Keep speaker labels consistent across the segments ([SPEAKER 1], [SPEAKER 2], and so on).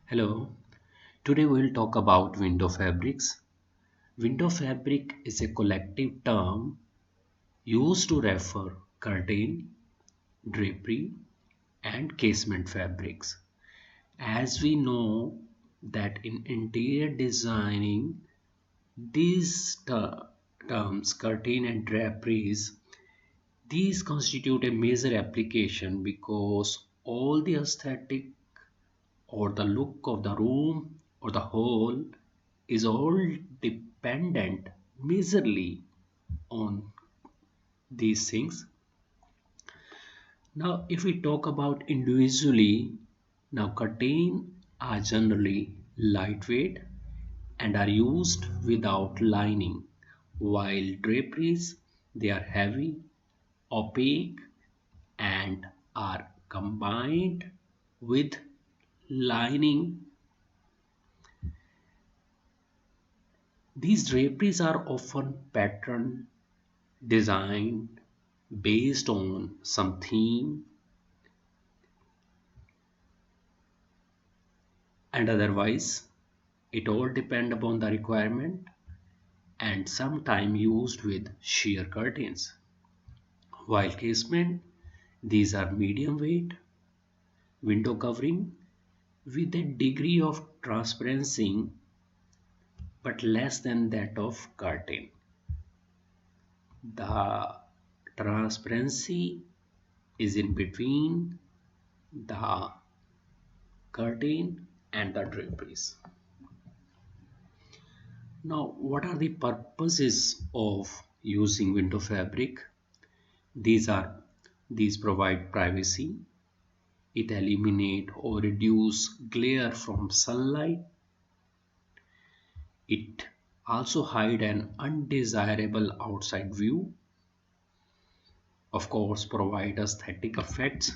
[SPEAKER 1] Hello, today we'll talk about window fabrics. Window fabric is a collective term used to refer curtain, drapery, and casement fabrics. As we know that in interior designing, these terms, curtain and draperies, these constitute a major application because all the aesthetic or the look of the room or the hall is all dependent majorly on these things. Now, if we talk about individually, now curtain are generally lightweight and are used without lining, while draperies they are heavy, opaque, and are combined with lining. These draperies are often pattern designed based on some theme and otherwise it all depend upon the requirement and sometime used with sheer curtains. While casement, these are medium weight window covering with a degree of transparency but less than that of curtain. The transparency is in between the curtain and the draperies. Now, what are the purposes of using window fabric? These are these provide privacy. It eliminate or reduce glare from sunlight. It also hide an undesirable outside view. Of course, provide aesthetic effects.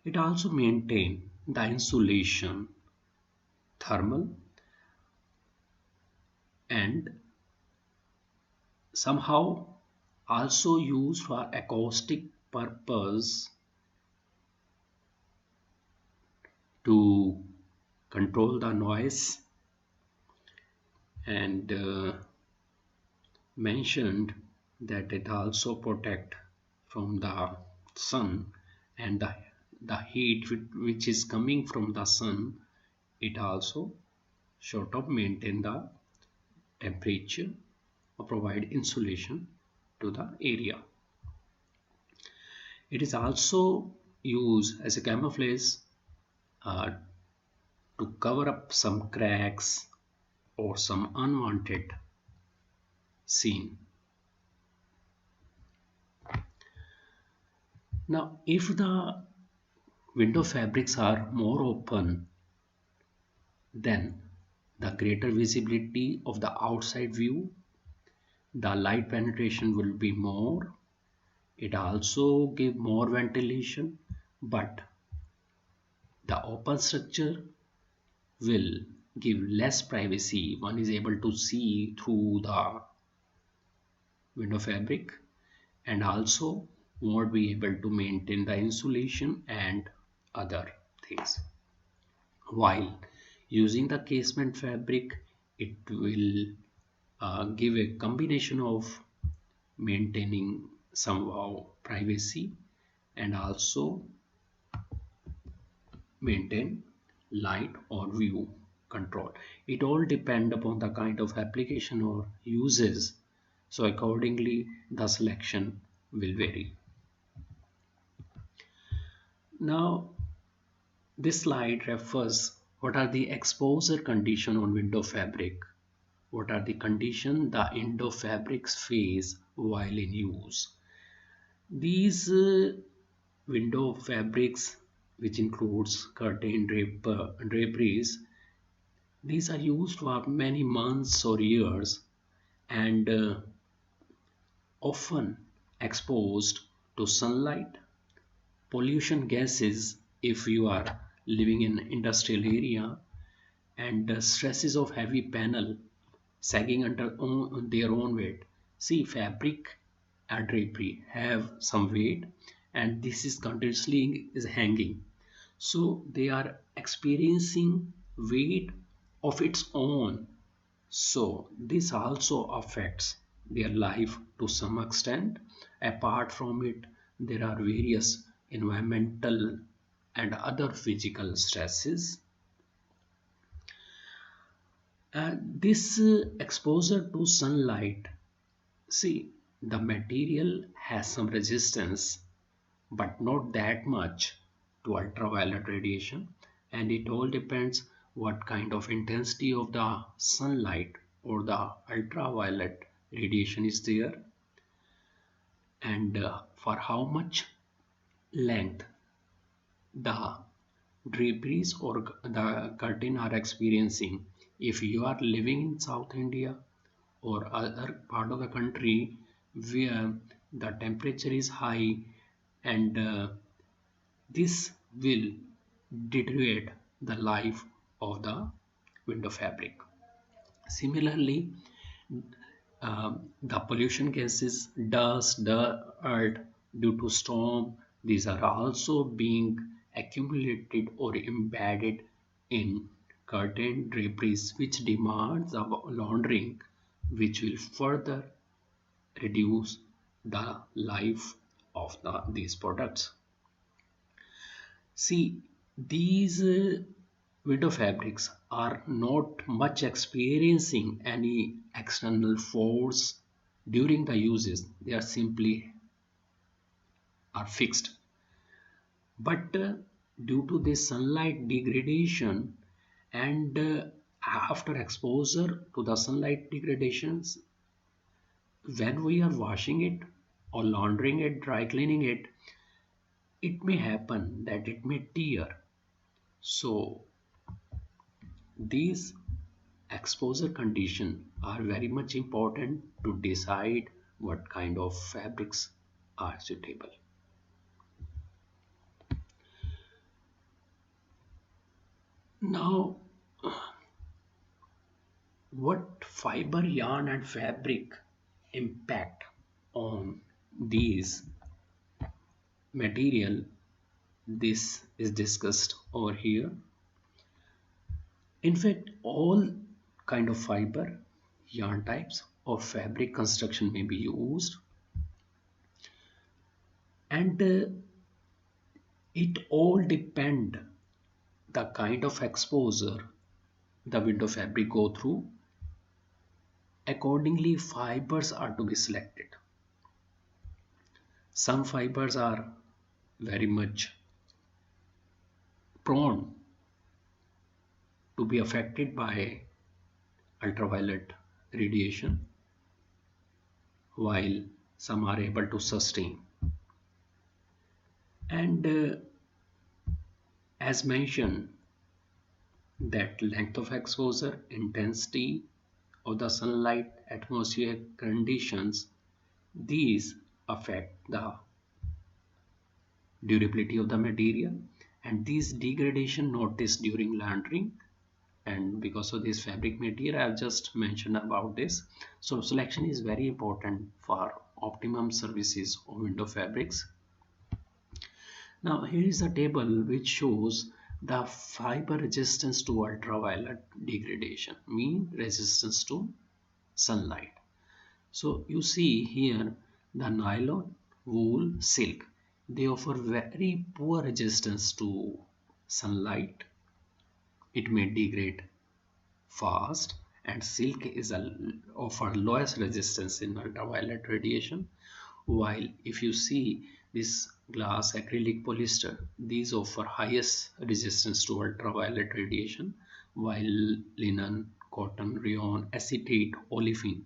[SPEAKER 1] It also maintain the insulation, thermal, and somehow also used for acoustic purpose to control the noise and mentioned that it also protect from the sun and the heat which is coming from the sun. It also sort of maintain the temperature or provide insulation to the area. It is also used as a camouflage uh, to cover up some cracks or some unwanted scene. Now, if the window fabrics are more open, then the greater visibility of the outside view, the light penetration will be more. It also give more ventilation, but the open structure will give less privacy. One is able to see through the window fabric and also won't be able to maintain the insulation and other things. While using the casement fabric, it will give a combination of maintaining somehow privacy and also maintain light or view control. It all depend upon the kind of application or uses, so accordingly the selection will vary. Now this slide refers what are the exposure condition on window fabric. What are the conditions the window fabrics face while in use? These window fabrics, which includes curtain draperies, these are used for many months or years and often exposed to sunlight, pollution gases if you are living in industrial area, and the stresses of heavy panel sagging under their own weight. See, fabric and drapery have some weight and this is continuously is hanging, so they are experiencing weight of its own. So this also affects their life to some extent. Apart from it, there are various environmental and other physical stresses. And this exposure to sunlight, see, the material has some resistance, but not that much to ultraviolet radiation, and it all depends what kind of intensity of the sunlight or the ultraviolet radiation is there, and for how much length the draperies or the curtain are experiencing. If you are living in South India or other part of the country where the temperature is high, and this will deteriorate the life of the window fabric. Similarly, the pollution gases, dust, dirt due to storm, these are also being accumulated or embedded in curtain draperies, which demands of laundering, which will further reduce the life of these products. See, these window fabrics are not much experiencing any external force during the uses. They are simply are fixed. But due to this sunlight degradation and after exposure to the sunlight degradations, when we are washing it or laundering it, dry cleaning it, it may happen that it may tear. So these exposure conditions are very much important to decide what kind of fabrics are suitable. Now, what fiber, yarn, and fabric impact on these material? This is discussed over here. In fact, all kind of fiber, yarn types, or fabric construction may be used, and it all depend the kind of exposure the window fabric go through. Accordingly, fibers are to be selected. Some fibers are very much prone to be affected by ultraviolet radiation, while some are able to sustain. And as mentioned, that length of exposure, intensity of the sunlight, atmospheric conditions, these affect the durability of the material, and these degradation noticed during laundering. And because of this fabric material, I've just mentioned about this. So selection is very important for optimum services of window fabrics. Now here is a table which shows the fiber resistance to ultraviolet degradation, mean resistance to sunlight. So you see here the nylon, wool, silk, they offer very poor resistance to sunlight. It may degrade fast, and silk is offer lowest resistance in ultraviolet radiation, while if you see this glass, acrylic, polyester, these offer highest resistance to ultraviolet radiation, while linen, cotton, rayon, acetate, olefin,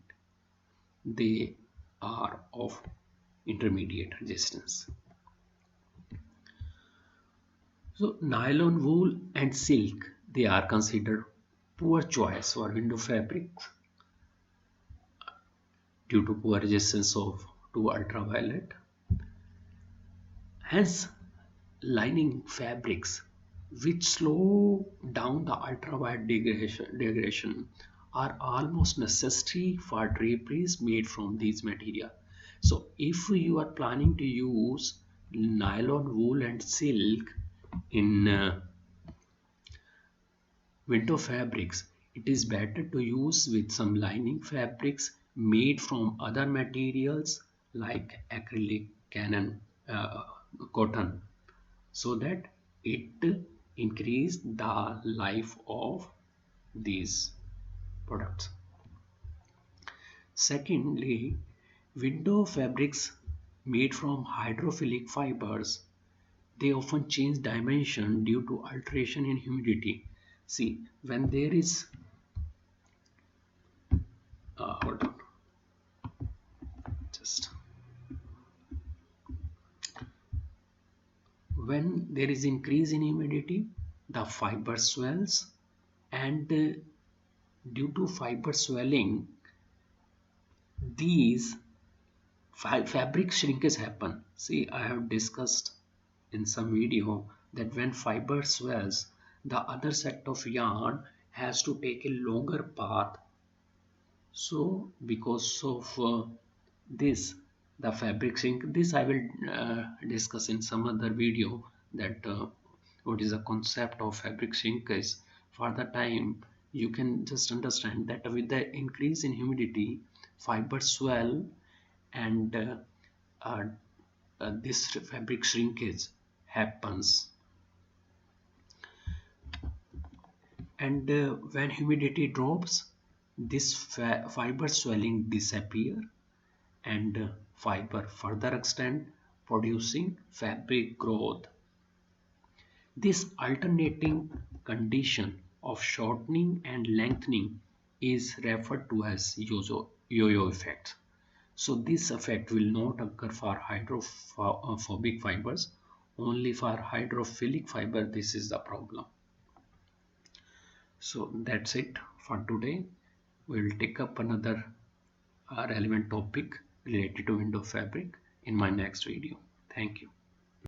[SPEAKER 1] they are of intermediate resistance. So nylon, wool, and silk, they are considered poor choice for window fabrics due to poor resistance to ultraviolet. Hence, lining fabrics which slow down the ultraviolet degradation are almost necessary for draperies made from these material. So if you are planning to use nylon, wool, and silk in Window fabrics. It is better to use with some lining fabrics made from other materials like acrylic, canon, cotton, so that it increase the life of these products. Secondly, window fabrics made from hydrophilic fibers, they often change dimension due to alteration in humidity. See, when there is hold on, just when there is increase in humidity, the fiber swells, and due to fiber swelling, these fabric shrinkage happen. See, I have discussed in some video that when fiber swells, the other set of yarn has to take a longer path. So because of this, the fabric shrink. This I will discuss in some other video, that what is the concept of fabric shrinkage. For the time, you can just understand that with the increase in humidity, fibers swell, and uh, this fabric shrinkage happens. And when humidity drops, this fiber swelling disappear, and fiber further extend, producing fabric growth. This alternating condition of shortening and lengthening is referred to as yo-yo effect. So this effect will not occur for hydrophobic fibers. Only for hydrophilic fiber this is the problem. So that's it for today. We'll take up another relevant topic related to window fabric in my next video. Thank you.